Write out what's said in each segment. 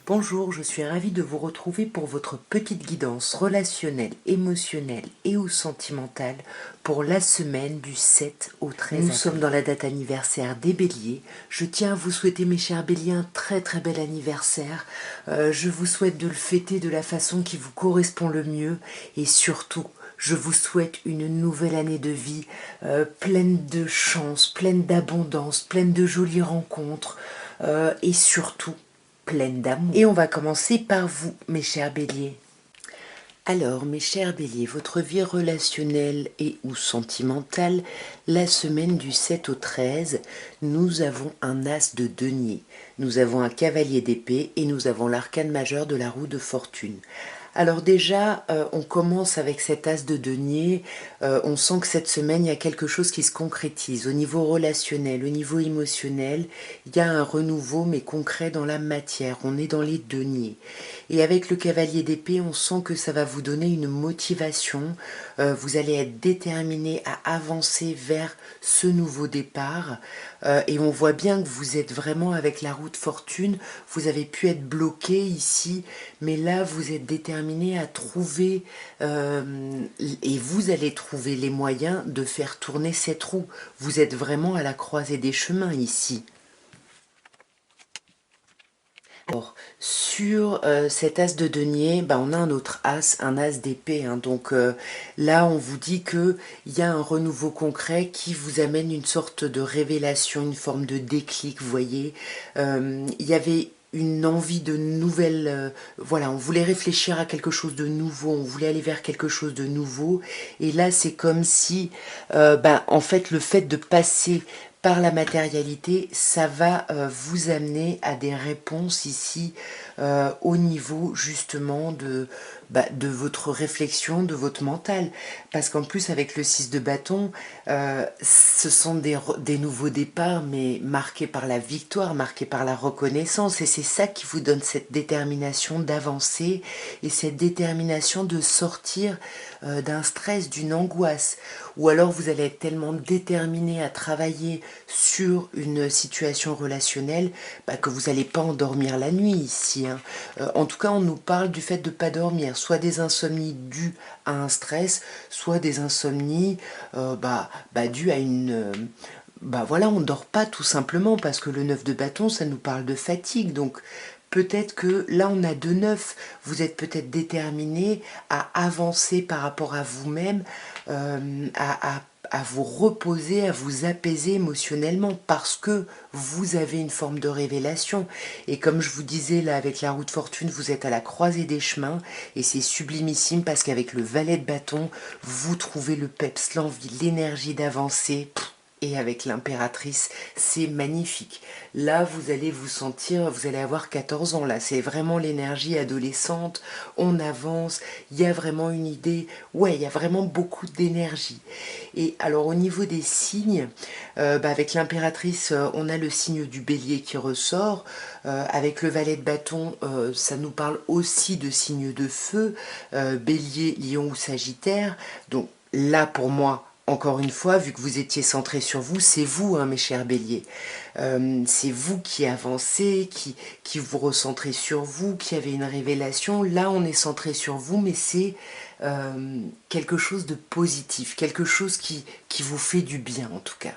Bonjour, je suis ravie de vous retrouver pour votre petite guidance relationnelle, émotionnelle et ou sentimentale pour la semaine du 7 au 13 avril. Nous sommes dans la date anniversaire des Béliers. Je tiens à vous souhaiter, mes chers Béliers, un très très bel anniversaire. Je vous souhaite de le fêter de la façon qui vous correspond le mieux et surtout, je vous souhaite une nouvelle année de vie pleine de chance, pleine d'abondance, pleine de jolies rencontres et surtout pleine d'amour. Et on va commencer par vous, mes chers Béliers. Alors, mes chers Béliers, votre vie relationnelle et ou sentimentale, la semaine du 7 au 13, nous avons un as de denier, nous avons un cavalier d'épée et nous avons l'arcane majeur de la roue de fortune. Alors déjà, on commence avec cet as de denier, on sent que cette semaine, il y a quelque chose qui se concrétise. Au niveau relationnel, au niveau émotionnel, il y a un renouveau, mais concret dans la matière. On est dans les deniers. Et avec le cavalier d'épée, on sent que ça va vous donner une motivation. Vous allez être déterminé à avancer vers ce nouveau départ. Et on voit bien que vous êtes vraiment avec la roue de fortune. Vous avez pu être bloqué ici, mais là, vous êtes déterminé à trouver, et vous allez trouver les moyens de faire tourner cette roue. Vous êtes vraiment à la croisée des chemins ici. Alors, sur cet as de denier, on a un autre as, un as d'épée. Donc là, on vous dit qu'il y a un renouveau concret qui vous amène une sorte de révélation, une forme de déclic, vous voyez. Il y avait une envie de nouvelle, voilà, on voulait réfléchir à quelque chose de nouveau, on voulait aller vers quelque chose de nouveau, et là c'est comme si, en fait, le fait de passer par la matérialité, ça va vous amener à des réponses ici au niveau justement de votre réflexion, de votre mental. Parce qu'en plus avec le 6 de bâton, ce sont des nouveaux départs, mais marqués par la victoire, marqués par la reconnaissance. Et c'est ça qui vous donne cette détermination d'avancer et cette détermination de sortir d'un stress, d'une angoisse. Ou alors vous allez être tellement déterminé à travailler sur une situation relationnelle que vous n'allez pas endormir la nuit ici. En tout cas, on nous parle du fait de ne pas dormir, soit des insomnies dues à un stress, soit des insomnies dues à une... voilà, on ne dort pas tout simplement parce que le 9 de bâton, ça nous parle de fatigue. Donc peut-être que là, on a 2 9. Vous êtes peut-être déterminé à avancer par rapport à vous-même, à vous reposer, à vous apaiser émotionnellement parce que vous avez une forme de révélation. Et comme je vous disais là avec la roue de fortune, vous êtes à la croisée des chemins et c'est sublimissime parce qu'avec le valet de bâton, vous trouvez le peps, l'envie, l'énergie d'avancer. Et avec l'impératrice, c'est magnifique. Là, vous allez vous sentir, vous allez avoir 14 ans. Là, c'est vraiment l'énergie adolescente. On avance. Il y a vraiment une idée. Ouais, il y a vraiment beaucoup d'énergie. Et alors, au niveau des signes, avec l'impératrice, on a le signe du bélier qui ressort. Avec le valet de bâton, ça nous parle aussi de signes de feu. Bélier, lion ou sagittaire. Donc là, pour moi, encore une fois, vu que vous étiez centré sur vous, c'est vous, mes chers béliers. C'est vous qui avancez, qui vous recentrez sur vous, qui avez une révélation. Là, on est centré sur vous, mais c'est quelque chose de positif, quelque chose qui vous fait du bien en tout cas.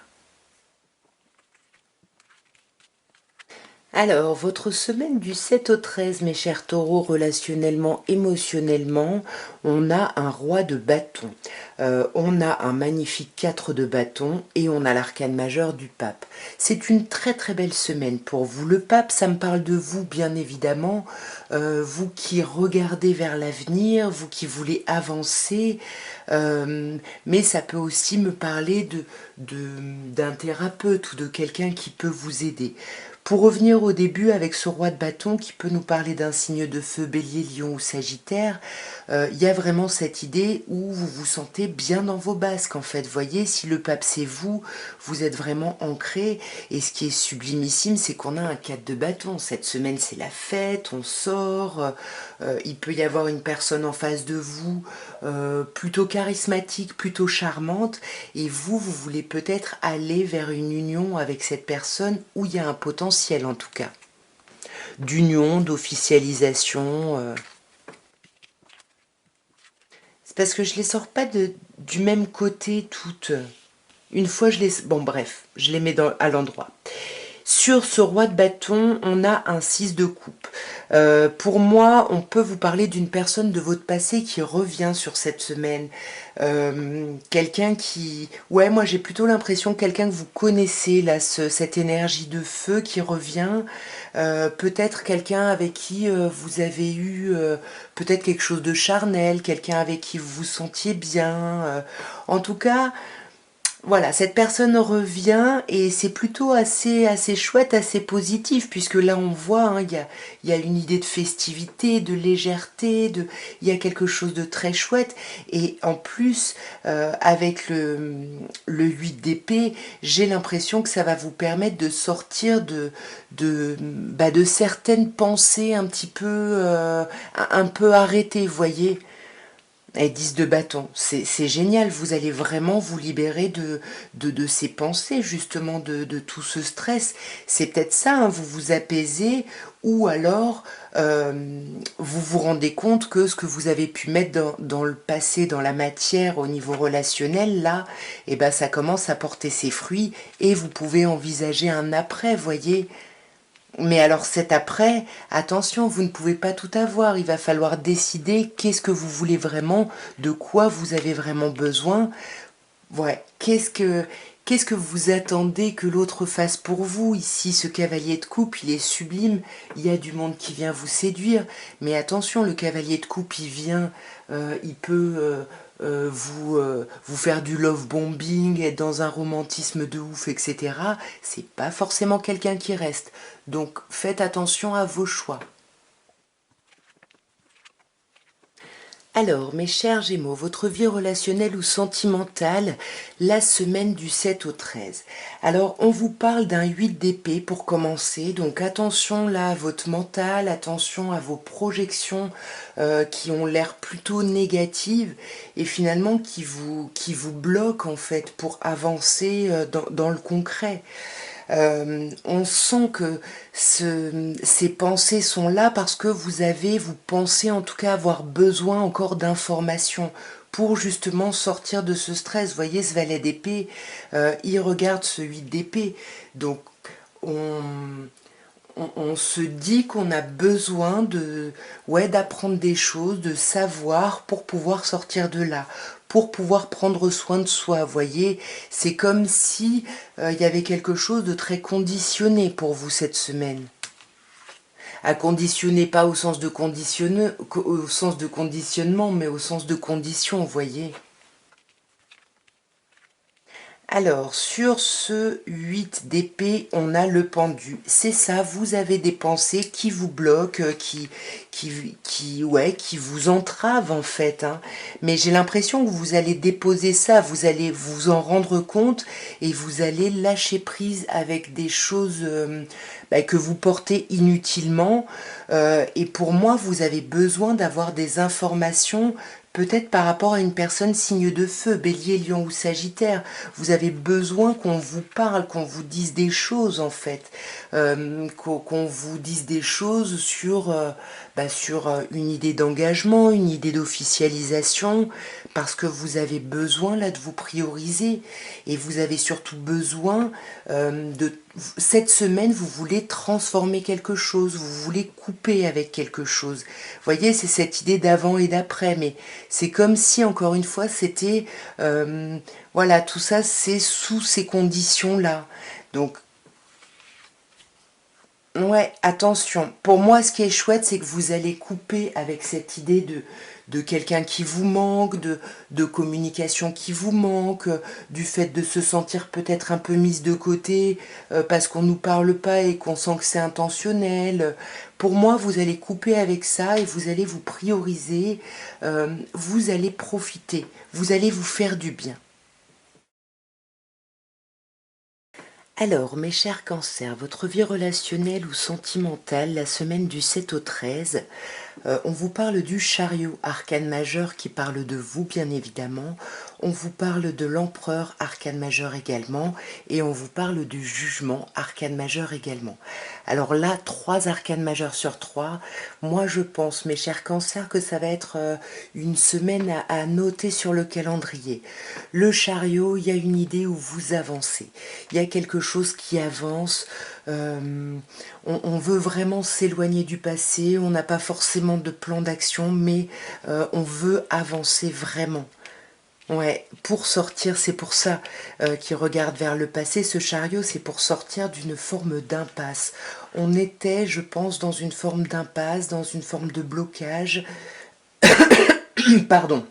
Alors, votre semaine du 7 au 13, mes chers taureaux, relationnellement, émotionnellement, on a un roi de bâton, on a un magnifique 4 de bâton et on a l'arcane majeur du pape. C'est une très très belle semaine pour vous. Le pape, ça me parle de vous, bien évidemment, vous qui regardez vers l'avenir, vous qui voulez avancer, mais ça peut aussi me parler d'un thérapeute ou de quelqu'un qui peut vous aider. Pour revenir au début avec ce roi de bâton qui peut nous parler d'un signe de feu, bélier, lion ou sagittaire, il y a vraiment cette idée où vous vous sentez bien dans vos basques en fait. Voyez, si le pape c'est vous, vous êtes vraiment ancré. Et ce qui est sublimissime, c'est qu'on a un 4 de bâton. Cette semaine c'est la fête, on sort, il peut y avoir une personne en face de vous plutôt charismatique, plutôt charmante, et vous voulez peut-être aller vers une union avec cette personne où il y a un potentiel en tout cas. d'union, d'officialisation. C'est parce que je les sors pas du même côté toutes. Une fois je les... Bon bref, je les mets à l'endroit. Sur ce roi de bâton, on a un 6 de coupe. Pour moi, on peut vous parler d'une personne de votre passé qui revient sur cette semaine. Quelqu'un qui... Ouais, moi j'ai plutôt l'impression que quelqu'un que vous connaissez, là, cette énergie de feu qui revient. Peut-être quelqu'un avec qui vous avez eu peut-être quelque chose de charnel, quelqu'un avec qui vous vous sentiez bien. En tout cas... Voilà, cette personne revient et c'est plutôt assez chouette, assez positif, puisque là on voit, hein, il y a une idée de festivité, de légèreté, il y a quelque chose de très chouette. Et en plus, avec le 8 d'épée, j'ai l'impression que ça va vous permettre de sortir de certaines pensées un peu arrêtées, vous voyez. Et 10 de bâton, c'est génial, vous allez vraiment vous libérer de ces pensées, justement, de tout ce stress. C'est peut-être ça, hein, vous vous apaisez, ou alors vous vous rendez compte que ce que vous avez pu mettre dans le passé, dans la matière, au niveau relationnel, là, eh ben, ça commence à porter ses fruits, et vous pouvez envisager un après, voyez. Mais alors cet après, attention, vous ne pouvez pas tout avoir. Il va falloir décider qu'est-ce que vous voulez vraiment, de quoi vous avez vraiment besoin. Ouais, qu'est-ce que vous attendez que l'autre fasse pour vous? Ici, ce cavalier de coupe, il est sublime. Il y a du monde qui vient vous séduire. Mais attention, le cavalier de coupe, il vient, il peut vous faire du love bombing, être dans un romantisme de ouf, etc. C'est pas forcément quelqu'un qui reste. Donc faites attention à vos choix. Alors, mes chers Gémeaux, votre vie relationnelle ou sentimentale, la semaine du 7 au 13. Alors, on vous parle d'un 8 d'épée pour commencer, donc attention là à votre mental, attention à vos projections qui ont l'air plutôt négatives et finalement qui vous bloquent en fait pour avancer dans le concret. On sent que ces pensées sont là parce que vous pensez en tout cas avoir besoin encore d'informations pour justement sortir de ce stress. Vous voyez ce valet d'épée, il regarde ce 8 d'épée. Donc on, on se dit qu'on a besoin ouais, d'apprendre des choses, de savoir pour pouvoir sortir de là, pour pouvoir prendre soin de soi. Vous voyez, c'est comme si il y avait quelque chose de très conditionné pour vous cette semaine. À conditionner pas au sens de au sens de conditionnement, mais au sens de condition, vous voyez. Alors, sur ce 8 d'épée, on a le pendu. C'est ça, vous avez des pensées qui vous bloquent, ouais, qui vous entravent en fait. Hein. Mais j'ai l'impression que vous allez déposer ça, vous allez vous en rendre compte et vous allez lâcher prise avec des choses que vous portez inutilement. Et pour moi, vous avez besoin d'avoir des informations peut-être par rapport à une personne signe de feu, bélier, lion ou sagittaire. Vous avez besoin qu'on vous parle, qu'on vous dise des choses en fait. Qu'on vous dise des choses sur une idée d'engagement, une idée d'officialisation, parce que vous avez besoin là de vous prioriser. Et vous avez surtout besoin de... Cette semaine, vous voulez transformer quelque chose, vous voulez couper avec quelque chose. Vous voyez, c'est cette idée d'avant et d'après, mais c'est comme si, encore une fois, c'était... voilà, tout ça, c'est sous ces conditions-là. Donc, ouais, attention. Pour moi, ce qui est chouette, c'est que vous allez couper avec cette idée de quelqu'un qui vous manque, de communication qui vous manque, du fait de se sentir peut-être un peu mise de côté parce qu'on ne nous parle pas et qu'on sent que c'est intentionnel. Pour moi, vous allez couper avec ça et vous allez vous prioriser, vous allez profiter, vous allez vous faire du bien. Alors, mes chers cancers, votre vie relationnelle ou sentimentale, la semaine du 7 au 13, On vous parle du chariot, arcane majeur qui parle de vous bien évidemment. On vous parle de l'empereur, arcane majeur également. Et on vous parle du jugement, arcane majeur également. Alors là, 3 arcanes majeurs sur 3. Moi je pense, mes chers cancers, que ça va être une semaine à noter sur le calendrier. Le chariot, il y a une idée où vous avancez. Il y a quelque chose qui avance. On veut vraiment s'éloigner du passé. On n'a pas forcément de plan d'action, mais on veut avancer vraiment. Ouais, pour sortir, c'est pour ça qu'il regarde vers le passé. Ce chariot, c'est pour sortir d'une forme d'impasse. On était, je pense, dans une forme d'impasse, dans une forme de blocage. Pardon.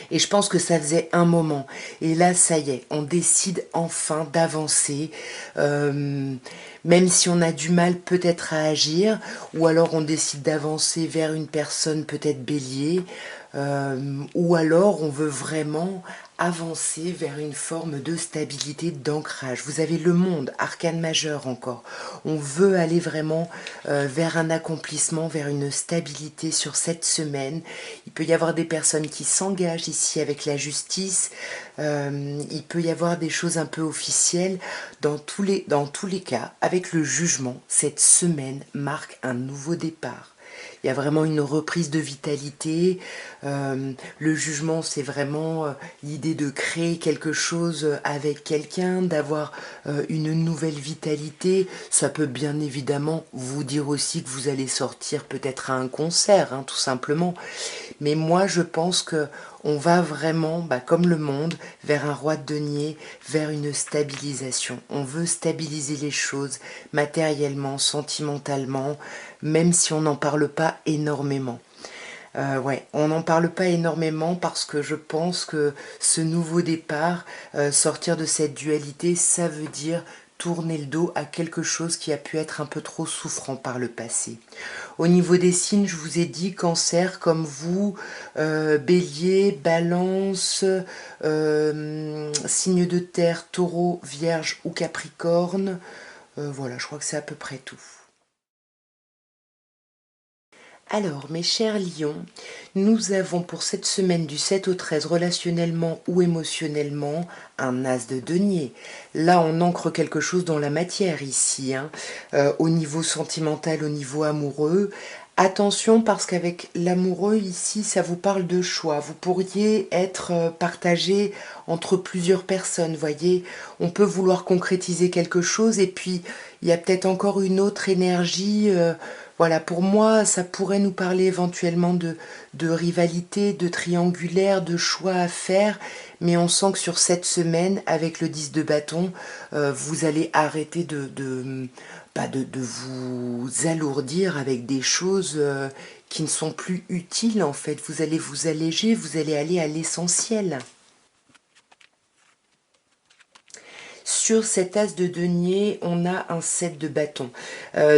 Et je pense que ça faisait un moment. Et là, ça y est, on décide enfin d'avancer. Même si on a du mal peut-être à agir, ou alors on décide d'avancer vers une personne peut-être bélier, ou alors on veut vraiment avancer vers une forme de stabilité, d'ancrage. Vous avez le monde, arcane majeur encore. On veut aller vraiment vers un accomplissement, vers une stabilité sur cette semaine. Il peut y avoir des personnes qui s'engagent ici avec la justice. Il peut y avoir des choses un peu officielles. Dans tous les cas, avec le jugement, cette semaine marque un nouveau départ. Il y a vraiment une reprise de vitalité. Le jugement, c'est vraiment l'idée de créer quelque chose avec quelqu'un, d'avoir une nouvelle vitalité. Ça peut bien évidemment vous dire aussi que vous allez sortir peut-être à un concert, hein, tout simplement. Mais moi, je pense que on va vraiment, comme le monde, vers un roi de denier, vers une stabilisation. On veut stabiliser les choses matériellement, sentimentalement, même si on n'en parle pas énormément. Ouais, on n'en parle pas énormément parce que je pense que ce nouveau départ, sortir de cette dualité, ça veut dire tourner le dos à quelque chose qui a pu être un peu trop souffrant par le passé. Au niveau des signes, je vous ai dit cancer comme vous, bélier, balance, signe de terre, taureau, vierge ou capricorne. Voilà, je crois que c'est à peu près tout. Alors, mes chers lions, nous avons pour cette semaine du 7 au 13, relationnellement ou émotionnellement, un as de denier. Là, on ancre quelque chose dans la matière ici, hein, au niveau sentimental, au niveau amoureux. Attention parce qu'avec l'amoureux ici, ça vous parle de choix. Vous pourriez être partagé entre plusieurs personnes, voyez. On peut vouloir concrétiser quelque chose et puis il y a peut-être encore une autre énergie. Voilà, pour moi, ça pourrait nous parler éventuellement de rivalité, de triangulaire, de choix à faire, mais on sent que sur cette semaine, avec le 10 de bâton, vous allez arrêter de vous alourdir avec des choses qui ne sont plus utiles en fait. Vous allez vous alléger, vous allez aller à l'essentiel. Sur cet as de denier, on a un 7 de bâton.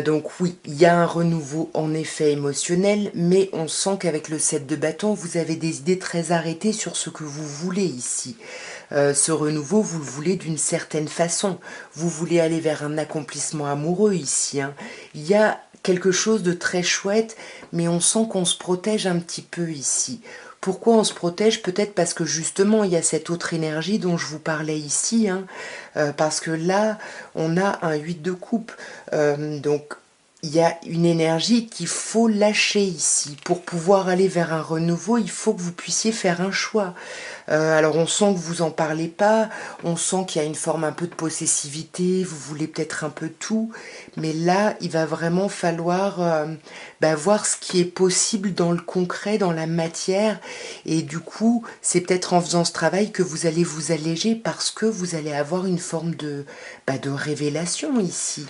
Donc oui, il y a un renouveau en effet émotionnel, mais on sent qu'avec le 7 de bâton, vous avez des idées très arrêtées sur ce que vous voulez ici. Ce renouveau, vous le voulez d'une certaine façon. Vous voulez aller vers un accomplissement amoureux ici, hein. Il y a quelque chose de très chouette, mais on sent qu'on se protège un petit peu ici. Pourquoi on se protège? Peut-être parce que justement il y a cette autre énergie dont je vous parlais ici, hein, parce que là on a un 8 de coupe, donc il y a une énergie qu'il faut lâcher ici. Pour pouvoir aller vers un renouveau, il faut que vous puissiez faire un choix. Alors on sent que vous en parlez pas, on sent qu'il y a une forme un peu de possessivité, vous voulez peut-être un peu tout, mais là il va vraiment falloir voir ce qui est possible dans le concret, dans la matière, et du coup c'est peut-être en faisant ce travail que vous allez vous alléger parce que vous allez avoir une forme de révélation ici.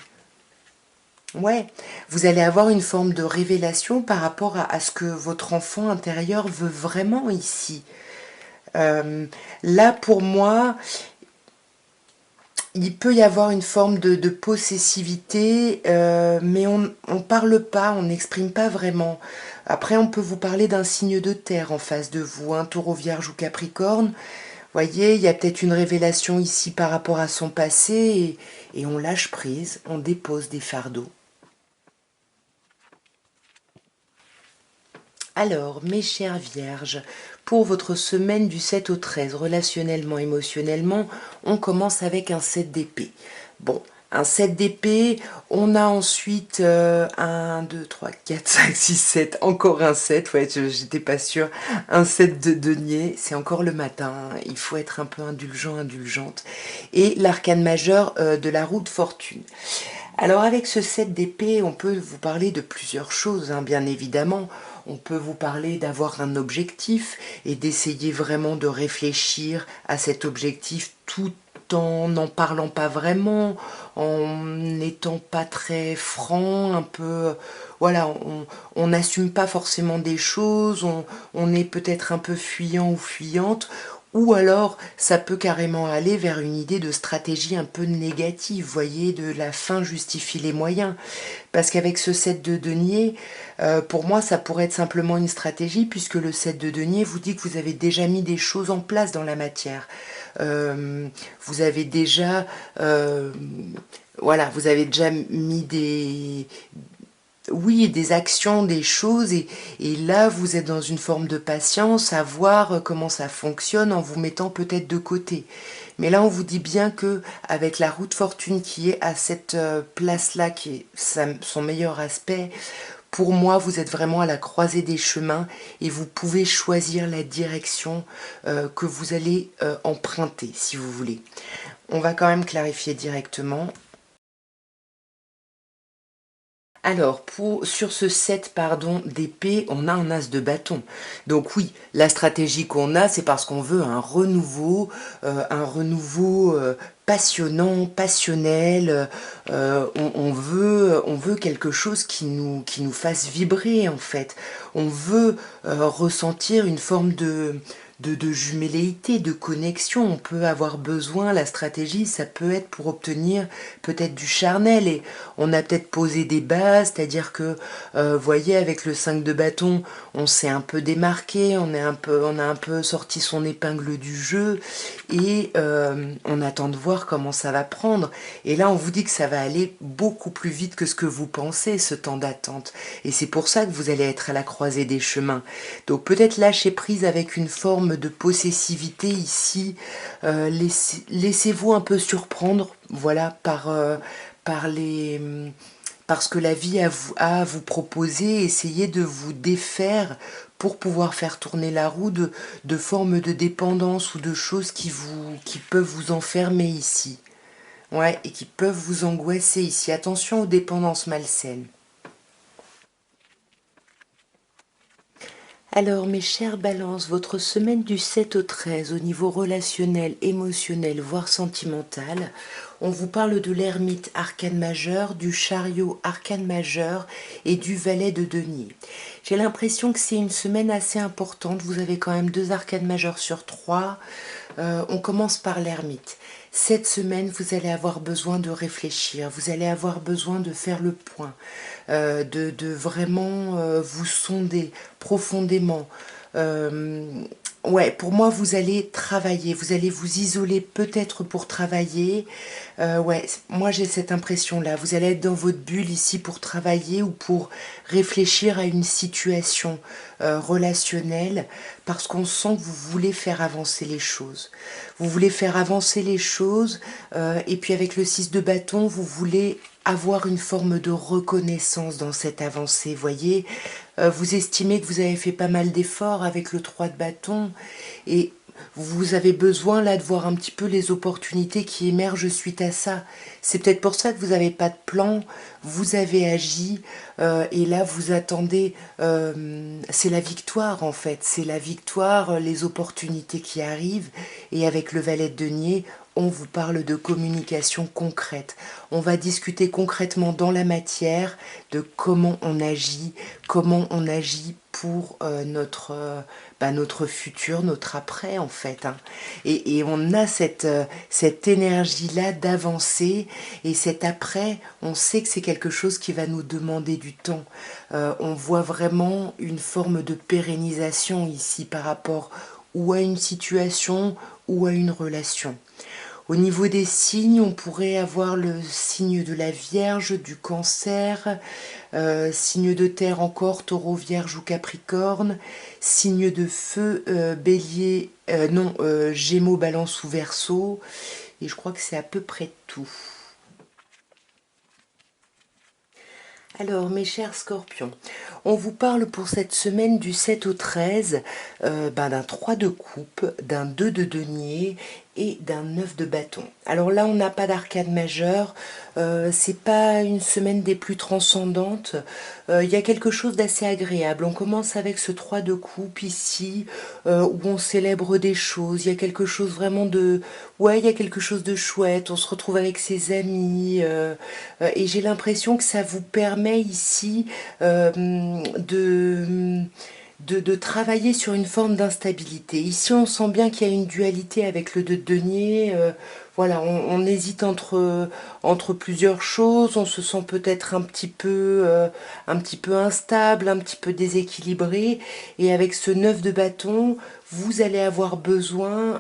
Ouais, vous allez avoir une forme de révélation par rapport à ce que votre enfant intérieur veut vraiment ici. Euh, Là, pour moi, il peut y avoir une forme de possessivité, mais on ne parle pas, on n'exprime pas vraiment. Après, on peut vous parler d'un signe de terre en face de vous, un taureau, vierge ou capricorne. Voyez, il y a peut-être une révélation ici par rapport à son passé, et on lâche prise, on dépose des fardeaux. Alors, mes chères vierges, pour votre semaine du 7 au 13, relationnellement, émotionnellement, on commence avec un 7 d'épée. Bon, un 7 d'épée, on a ensuite 1, 2, 3, 4, 5, 6, 7, encore un 7, ouais, j'étais pas sûre, un 7 de denier, c'est encore le matin, il faut être un peu indulgent, indulgente, et l'arcane majeur de la roue de fortune. Alors avec ce 7 d'épée, on peut vous parler de plusieurs choses, hein, bien évidemment. On peut vous parler d'avoir un objectif et d'essayer vraiment de réfléchir à cet objectif tout en n'en parlant pas vraiment, en n'étant pas très franc, un peu, voilà, on n'assume pas forcément des choses, on est peut-être un peu fuyant ou fuyante, ou alors, ça peut carrément aller vers une idée de stratégie un peu négative, vous voyez, de la fin justifie les moyens. Parce qu'avec ce 7 de denier, pour moi, ça pourrait être simplement une stratégie, puisque le 7 de denier vous dit que vous avez déjà mis des choses en place dans la matière. Vous avez déjà... voilà, vous avez déjà mis des, oui, des actions, des choses, et là, vous êtes dans une forme de patience à voir comment ça fonctionne en vous mettant peut-être de côté. Mais là, on vous dit bien que avec la roue de fortune qui est à cette place-là, qui est son meilleur aspect, pour moi, vous êtes vraiment à la croisée des chemins et vous pouvez choisir la direction que vous allez emprunter, si vous voulez. On va quand même clarifier directement. Alors, sur ce 7 pardon, d'épée, on a un as de bâton. Donc oui, la stratégie qu'on a, c'est parce qu'on veut un renouveau passionnant, passionnel. On veut quelque chose qui nous fasse vibrer en fait. On veut ressentir une forme de jumelléité, de connexion. On peut avoir besoin, la stratégie, ça peut être pour obtenir peut-être du charnel. Et on a peut-être posé des bases, c'est-à-dire que, voyez, avec le 5 de bâton, on s'est un peu démarqué, on a un peu sorti son épingle du jeu, et on attend de voir comment ça va prendre. Et là, on vous dit que ça va aller beaucoup plus vite que ce que vous pensez, ce temps d'attente. Et c'est pour ça que vous allez être à la croisée des chemins. Donc peut-être lâcher prise avec une forme de possessivité ici. Laissez-vous un peu surprendre, voilà, par les parce que la vie a à vous proposer, essayez de vous défaire pour pouvoir faire tourner la roue de formes de dépendance ou de choses qui peuvent vous enfermer ici. Ouais, et qui peuvent vous angoisser ici. Attention aux dépendances malsaines. Alors, mes chères balances, votre semaine du 7 au 13, au niveau relationnel, émotionnel, voire sentimental, on vous parle de l'ermite arcane majeur, du chariot arcane majeur et du valet de denier. J'ai l'impression que c'est une semaine assez importante. Vous avez quand même 2 arcanes majeurs sur 3. On commence par l'ermite. Cette semaine, vous allez avoir besoin de réfléchir, vous allez avoir besoin de faire le point, de vraiment vous sonder profondément. Ouais, pour moi, vous allez travailler, vous allez vous isoler peut-être pour travailler. Ouais, moi j'ai cette impression-là. Vous allez être dans votre bulle ici pour travailler ou pour réfléchir à une situation relationnelle parce qu'on sent que vous voulez faire avancer les choses. Vous voulez faire avancer les choses et puis avec le 6 de bâton, vous voulez avoir une forme de reconnaissance dans cette avancée, voyez. Vous estimez que vous avez fait pas mal d'efforts avec le 3 de bâton et vous avez besoin là de voir un petit peu les opportunités qui émergent suite à ça. C'est peut-être pour ça que vous n'avez pas de plan, vous avez agi et là vous attendez, c'est la victoire en fait, c'est la victoire, les opportunités qui arrivent et avec le valet de denier, on vous parle de communication concrète. On va discuter concrètement dans la matière de comment on agit pour notre futur, notre après en fait. Hein. Et on a cette énergie-là d'avancer et cet après, on sait que c'est quelque chose qui va nous demander du temps. On voit vraiment une forme de pérennisation ici par rapport ou à une situation ou à une relation. Au niveau des signes, on pourrait avoir le signe de la Vierge, du Cancer, signe de terre encore, Taureau, Vierge ou Capricorne, signe de feu, Bélier, non, Gémeaux, Balance ou Verseau, et je crois que c'est à peu près tout. Alors, mes chers scorpions, on vous parle pour cette semaine du 7 au 13 d'un 3 de coupe, d'un 2 de denier et d'un 9 de bâton. Alors là, on n'a pas d'arcade majeure, c'est pas une semaine des plus transcendantes, il y a quelque chose d'assez agréable. On commence avec ce 3 de coupe ici, où on célèbre des choses, il y a quelque chose vraiment de... Ouais, il y a quelque chose de chouette, on se retrouve avec ses amis, et j'ai l'impression que ça vous permet ici de travailler sur une forme d'instabilité. Ici, on sent bien qu'il y a une dualité avec le 2 de denier. Voilà, on hésite entre plusieurs choses. On se sent peut-être un petit peu instable, un petit peu déséquilibré. Et avec ce 9 de bâton, vous allez avoir besoin,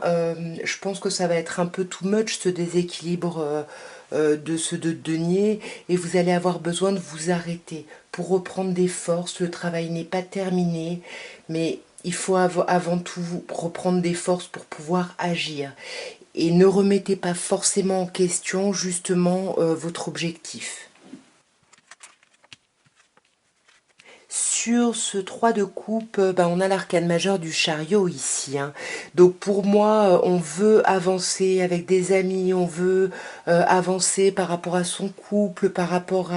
je pense que ça va être un peu too much ce déséquilibre de ce 2 de denier, et vous allez avoir besoin de vous arrêter pour reprendre des forces. Le travail n'est pas terminé, mais il faut avant tout reprendre des forces pour pouvoir agir. Et ne remettez pas forcément en question justement votre objectif. Sur ce 3 de coupe, on a l'arcane majeur du chariot ici, hein. Donc pour moi, on veut avancer avec des amis, on veut avancer par rapport à son couple, par rapport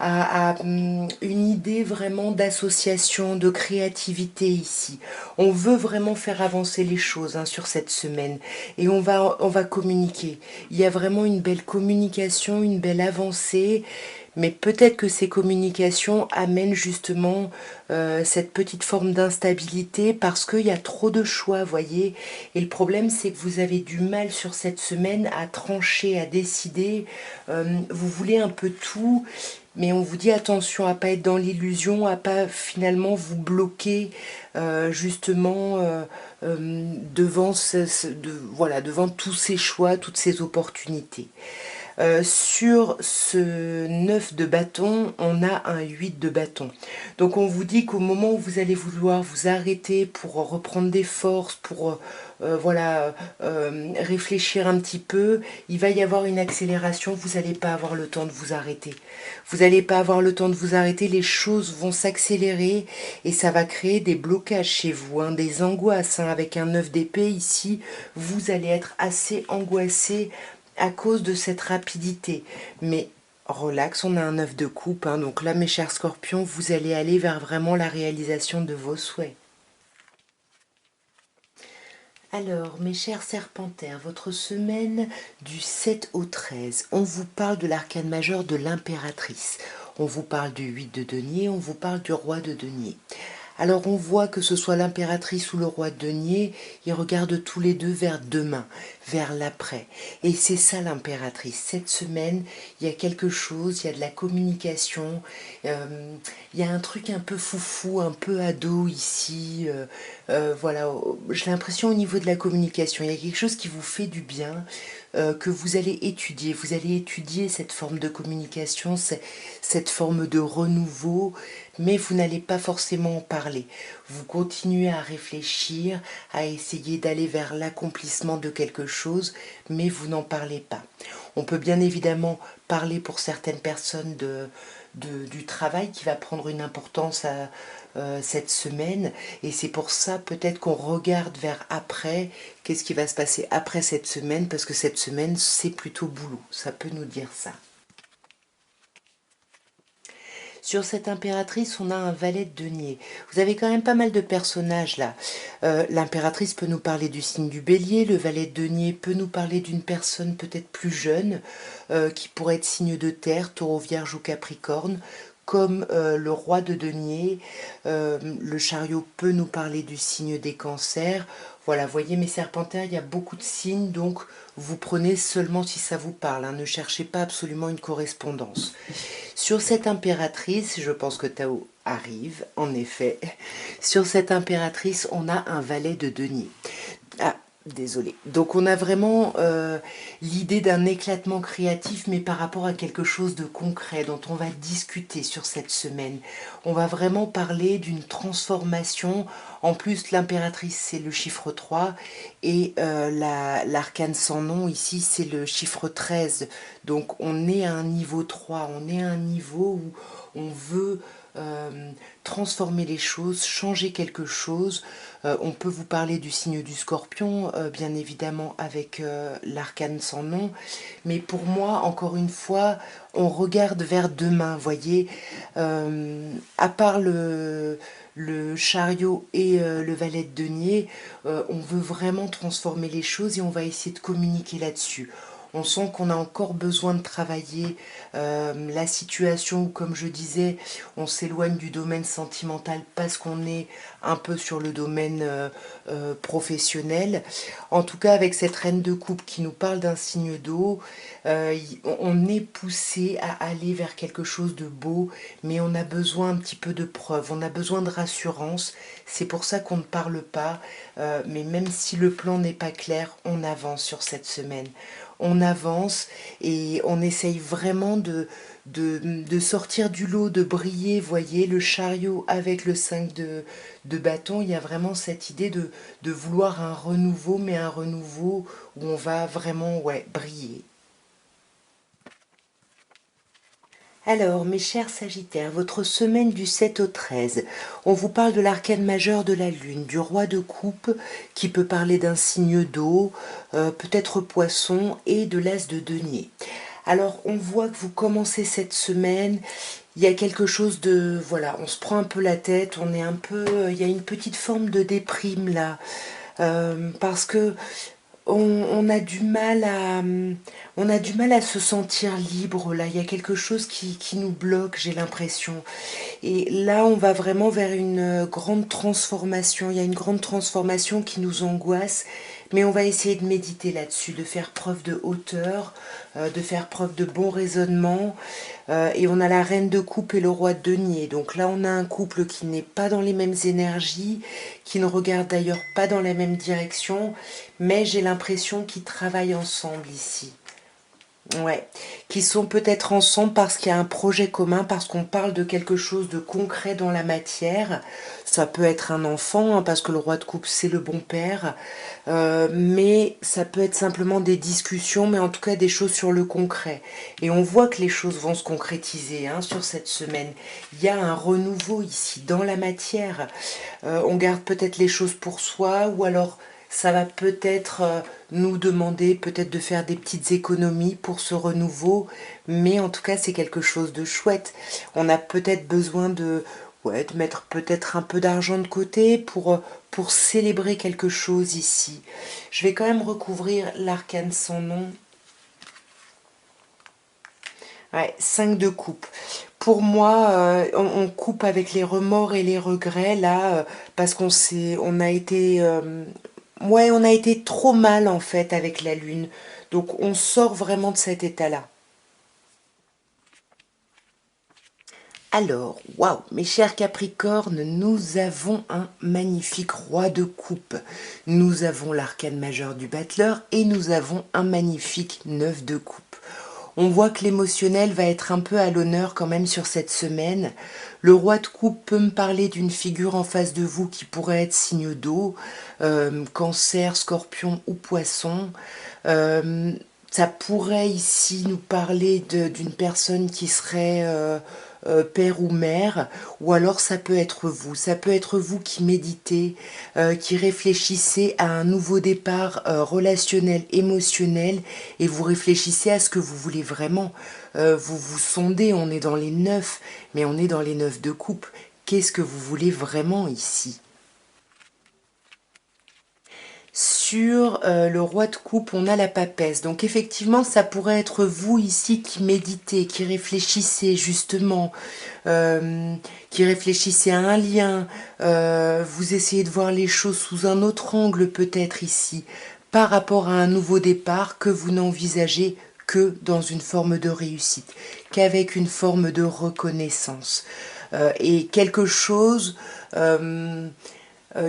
à une idée vraiment d'association, de créativité ici. On veut vraiment faire avancer les choses, hein, sur cette semaine, et on va communiquer. Il y a vraiment une belle communication, une belle avancée. Mais peut-être que ces communications amènent justement cette petite forme d'instabilité parce qu'il y a trop de choix, voyez. Et le problème, c'est que vous avez du mal sur cette semaine à trancher, à décider. Vous voulez un peu tout, mais on vous dit attention à pas être dans l'illusion, à pas finalement vous bloquer justement devant voilà, devant tous ces choix, toutes ces opportunités. Sur ce 9 de bâton, on a un 8 de bâton. Donc on vous dit qu'au moment où vous allez vouloir vous arrêter pour reprendre des forces, pour voilà, réfléchir un petit peu, il va y avoir une accélération, vous n'allez pas avoir le temps de vous arrêter. Vous n'allez pas avoir le temps de vous arrêter, les choses vont s'accélérer et ça va créer des blocages chez vous, hein, des angoisses, hein. Avec un 9 d'épée ici, vous allez être assez angoissé à cause de cette rapidité. Mais relax, on a un 9 de coupe, hein, donc là mes chers scorpions, vous allez aller vers vraiment la réalisation de vos souhaits. Alors, mes chers serpentaires, votre semaine du 7 au 13, on vous parle de l'arcane majeur de l'impératrice. On vous parle du 8 de denier, on vous parle du roi de denier. Alors on voit que ce soit l'impératrice ou le roi de denier, ils regardent tous les deux vers demain, vers l'après. Et c'est ça l'impératrice. Cette semaine, il y a quelque chose, il y a de la communication, il y a un truc un peu foufou, un peu ado ici. Voilà, j'ai l'impression au niveau de la communication, il y a quelque chose qui vous fait du bien, que vous allez étudier. Vous allez étudier cette forme de communication, cette forme de renouveau, mais vous n'allez pas forcément en parler. Vous continuez à réfléchir, à essayer d'aller vers l'accomplissement de quelque chose, mais vous n'en parlez pas. On peut bien évidemment parler pour certaines personnes du travail qui va prendre une importance cette semaine, et c'est pour ça peut-être qu'on regarde vers après, qu'est-ce qui va se passer après cette semaine, parce que cette semaine c'est plutôt boulot, ça peut nous dire ça. Sur cette impératrice, on a un valet de denier. Vous avez quand même pas mal de personnages là. L'impératrice peut nous parler du signe du bélier, le valet de denier peut nous parler d'une personne peut-être plus jeune, qui pourrait être signe de terre, taureau, vierge ou capricorne, comme le roi de denier. Le chariot peut nous parler du signe des cancers. Voilà, voyez mes serpentaires, il y a beaucoup de signes, donc vous prenez seulement si ça vous parle, hein. Ne cherchez pas absolument une correspondance. Sur cette impératrice, je pense que Tao arrive, en effet. Sur cette impératrice, on a un valet de denier. Ah, Désolée. Donc on a vraiment l'idée d'un éclatement créatif, mais par rapport à quelque chose de concret dont on va discuter sur cette semaine. On va vraiment parler d'une transformation. En plus, l'impératrice, c'est le chiffre 3 et l'arcane sans nom, ici, c'est le chiffre 13. Donc on est à un niveau 3, on est à un niveau où on veut transformer les choses, changer quelque chose. On peut vous parler du signe du scorpion, bien évidemment avec l'arcane sans nom, mais pour moi, encore une fois, on regarde vers demain, voyez, à part le chariot et le valet de denier, on veut vraiment transformer les choses et on va essayer de communiquer là-dessus. On sent qu'on a encore besoin de travailler la situation où, comme je disais, on s'éloigne du domaine sentimental parce qu'on est un peu sur le domaine professionnel. En tout cas, avec cette reine de coupe qui nous parle d'un signe d'eau, on est poussé à aller vers quelque chose de beau, mais on a besoin un petit peu de preuves, on a besoin de rassurance. C'est pour ça qu'on ne parle pas, mais même si le plan n'est pas clair, on avance sur cette semaine. On avance et on essaye vraiment de sortir du lot, de briller, voyez, le chariot avec le 5 de bâton, il y a vraiment cette idée de vouloir un renouveau, mais un renouveau où on va vraiment, ouais, briller. Alors, mes chers Sagittaires, votre semaine du 7 au 13, on vous parle de l'arcane majeur de la Lune, du roi de coupe, qui peut parler d'un signe d'eau, peut-être poisson, et de l'as de denier. Alors, on voit que vous commencez cette semaine, il y a quelque chose de... Voilà, on se prend un peu la tête, on est un peu... Il y a une petite forme de déprime là, parce que on a du mal à, on a du mal à se sentir libre là. Il y a quelque chose qui nous bloque, j'ai l'impression. Et là, on va vraiment vers une grande transformation. Il y a une grande transformation qui nous angoisse, mais on va essayer de méditer là-dessus, de faire preuve de hauteur, de faire preuve de bon raisonnement. Et on a la reine de coupe et le roi de denier. Donc là, on a un couple qui n'est pas dans les mêmes énergies, qui ne regarde d'ailleurs pas dans la même direction, mais j'ai l'impression qu'ils travaillent ensemble ici. Ouais, qui sont peut-être ensemble parce qu'il y a un projet commun, parce qu'on parle de quelque chose de concret dans la matière. Ça peut être un enfant, hein, parce que le roi de coupe, c'est le bon père. Mais ça peut être simplement des discussions, mais en tout cas des choses sur le concret. Et on voit que les choses vont se concrétiser hein, sur cette semaine. Il y a un renouveau ici dans la matière. On garde peut-être les choses pour soi, ou alors ça va peut-être nous demander peut-être de faire des petites économies pour ce renouveau, mais en tout cas c'est quelque chose de chouette. On a peut-être besoin de, ouais, de mettre peut-être un peu d'argent de côté pour célébrer quelque chose ici. Je vais quand même recouvrir l'arcane sans nom. Ouais, 5 de coupe. Pour moi, on coupe avec les remords et les regrets là, parce on a été, ouais, on a été trop mal en fait avec la lune. Donc on sort vraiment de cet état-là. Alors, waouh, mes chers Capricornes, nous avons un magnifique roi de coupe. Nous avons l'arcane majeur du battleur et nous avons un magnifique 9 de coupe. On voit que l'émotionnel va être un peu à l'honneur quand même sur cette semaine. Le roi de coupe peut me parler d'une figure en face de vous qui pourrait être signe d'eau, cancer, scorpion ou poisson. Euh, Ça pourrait ici nous parler d'une personne qui serait père ou mère, ou alors ça peut être vous qui méditez, qui réfléchissez à un nouveau départ relationnel, émotionnel, et vous réfléchissez à ce que vous voulez vraiment. Vous vous sondez, on est dans les neufs, mais on est dans les neufs de coupe. Qu'est-ce que vous voulez vraiment ici? Sur le roi de coupe, on a la papesse. Donc effectivement, ça pourrait être vous ici qui méditez, qui réfléchissez justement, qui réfléchissez à un lien. Vous essayez de voir les choses sous un autre angle peut-être ici, par rapport à un nouveau départ que vous n'envisagez que dans une forme de réussite, qu'avec une forme de reconnaissance. Et quelque chose...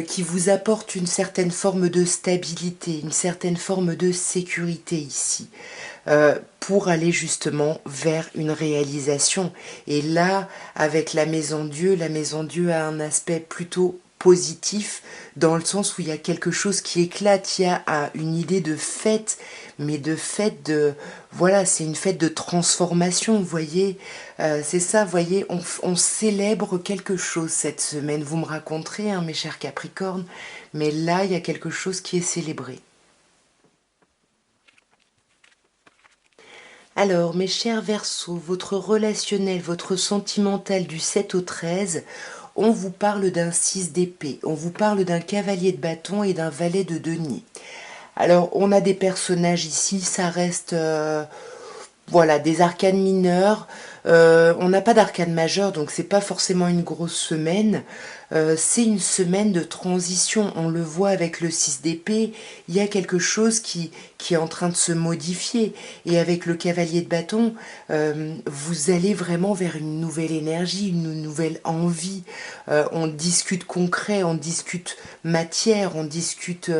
qui vous apporte une certaine forme de stabilité, une certaine forme de sécurité ici, pour aller justement vers une réalisation. Et là, avec la Maison Dieu a un aspect plutôt positif, dans le sens où il y a quelque chose qui éclate, il y a une idée de fête, mais de fête de... Voilà, c'est une fête de transformation, vous voyez, c'est ça, vous voyez, on célèbre quelque chose cette semaine, vous me raconterez, hein, mes chers Capricornes, mais là, il y a quelque chose qui est célébré. Alors, mes chers Verseaux, votre relationnel, votre sentimental du 7 au 13, on vous parle d'un 6 d'épée, on vous parle d'un cavalier de bâton et d'un valet de denier. Alors, on a des personnages ici, ça reste voilà, des arcanes mineurs. On n'a pas d'arcane majeure, donc c'est pas forcément une grosse semaine. C'est une semaine de transition. On le voit avec le 6 d'épée. Il y a quelque chose qui est en train de se modifier. Et avec le cavalier de bâton, vous allez vraiment vers une nouvelle énergie, une nouvelle envie. On discute concret, on discute matière, on discute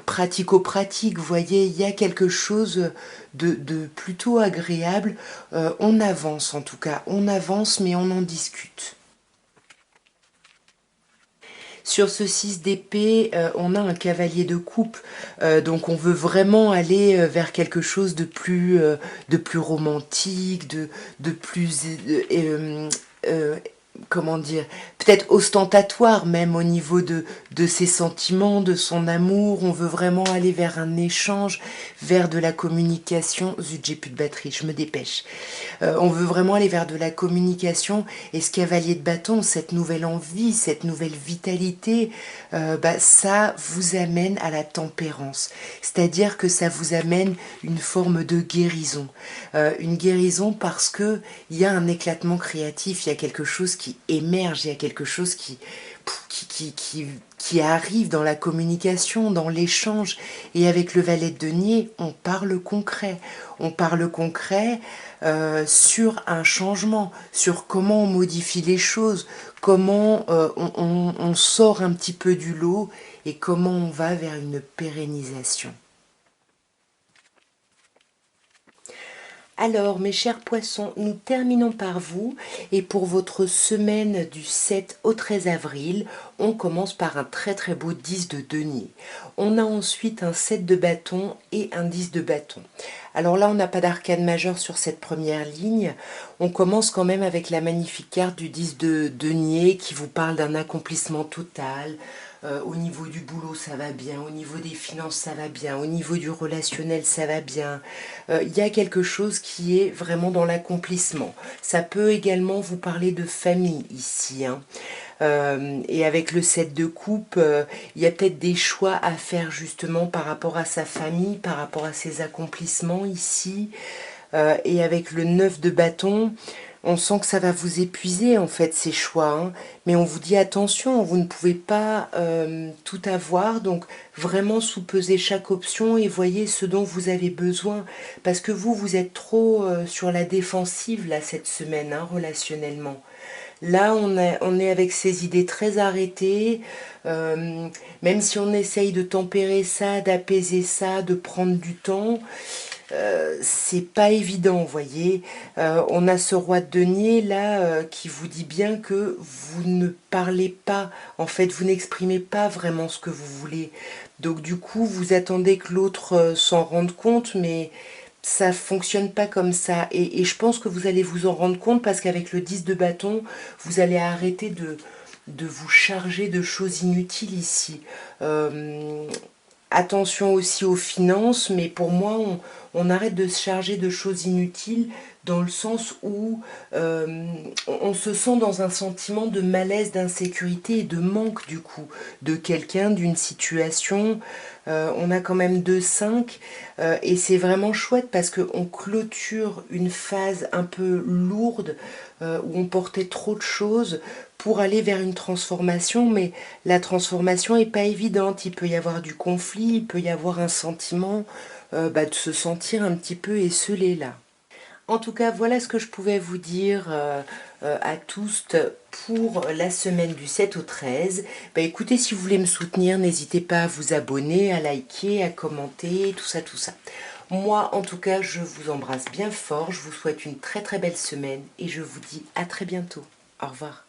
pratico-pratique, vous voyez, il y a quelque chose de plutôt agréable. On avance en tout cas, on avance mais on en discute. Sur ce 6 d'épée, on a un cavalier de coupe, donc on veut vraiment aller vers quelque chose de plus romantique, de plus comment dire, peut-être ostentatoire même au niveau de ses sentiments, de son amour. On veut vraiment aller vers un échange, vers de la communication. Zut, j'ai plus de batterie, je me dépêche. On veut vraiment aller vers de la communication, et ce cavalier de bâton, cette nouvelle envie, cette nouvelle vitalité, ça vous amène à la tempérance. C'est-à-dire que ça vous amène une forme de guérison. Une guérison parce que il y a un éclatement créatif, il y a quelque chose qui émerge, il y a quelque chose qui arrive dans la communication, dans l'échange. Et avec le valet de denier, on parle concret. On parle concret sur un changement, sur comment on modifie les choses, comment on sort un petit peu du lot et comment on va vers une pérennisation. Alors, mes chers poissons, nous terminons par vous, et pour votre semaine du 7 au 13 avril, on commence par un très très beau 10 de denier. On a ensuite un 7 de bâton et un 10 de bâton. Alors là, on n'a pas d'arcane majeur sur cette première ligne. On commence quand même avec la magnifique carte du 10 de denier qui vous parle d'un accomplissement total. Au niveau du boulot, ça va bien. Au niveau des finances, ça va bien. Au niveau du relationnel, ça va bien. Il y a quelque chose qui est vraiment dans l'accomplissement. Ça peut également vous parler de famille ici, hein. Et avec le 7 de coupe, il y a peut-être des choix à faire justement par rapport à sa famille, par rapport à ses accomplissements ici. Et avec le 9 de bâton, on sent que ça va vous épuiser en fait ces choix, hein. Mais on vous dit attention, vous ne pouvez pas tout avoir, donc vraiment sous-pesez chaque option et voyez ce dont vous avez besoin, parce que vous êtes trop sur la défensive là cette semaine, hein, relationnellement. Là, on est avec ces idées très arrêtées, même si on essaye de tempérer ça, d'apaiser ça, de prendre du temps, c'est pas évident, vous voyez. On a ce roi de denier là qui vous dit bien que vous ne parlez pas, en fait, vous n'exprimez pas vraiment ce que vous voulez. Donc du coup, vous attendez que l'autre s'en rende compte, mais ça fonctionne pas comme ça. Et je pense que vous allez vous en rendre compte parce qu'avec le 10 de bâton, vous allez arrêter de vous charger de choses inutiles ici. Attention aussi aux finances, mais pour moi, on arrête de se charger de choses inutiles dans le sens où on se sent dans un sentiment de malaise, d'insécurité et de manque du coup de quelqu'un, d'une situation. On a quand même 2-5 et c'est vraiment chouette parce qu'on clôture une phase un peu lourde où on portait trop de choses pour aller vers une transformation, mais la transformation n'est pas évidente. Il peut y avoir du conflit, il peut y avoir un sentiment de se sentir un petit peu esselé là. En tout cas, voilà ce que je pouvais vous dire à tous pour la semaine du 7 au 13. Bah écoutez, si vous voulez me soutenir, n'hésitez pas à vous abonner, à liker, à commenter, tout ça, tout ça. Moi, en tout cas, je vous embrasse bien fort, je vous souhaite une très très belle semaine et je vous dis à très bientôt. Au revoir.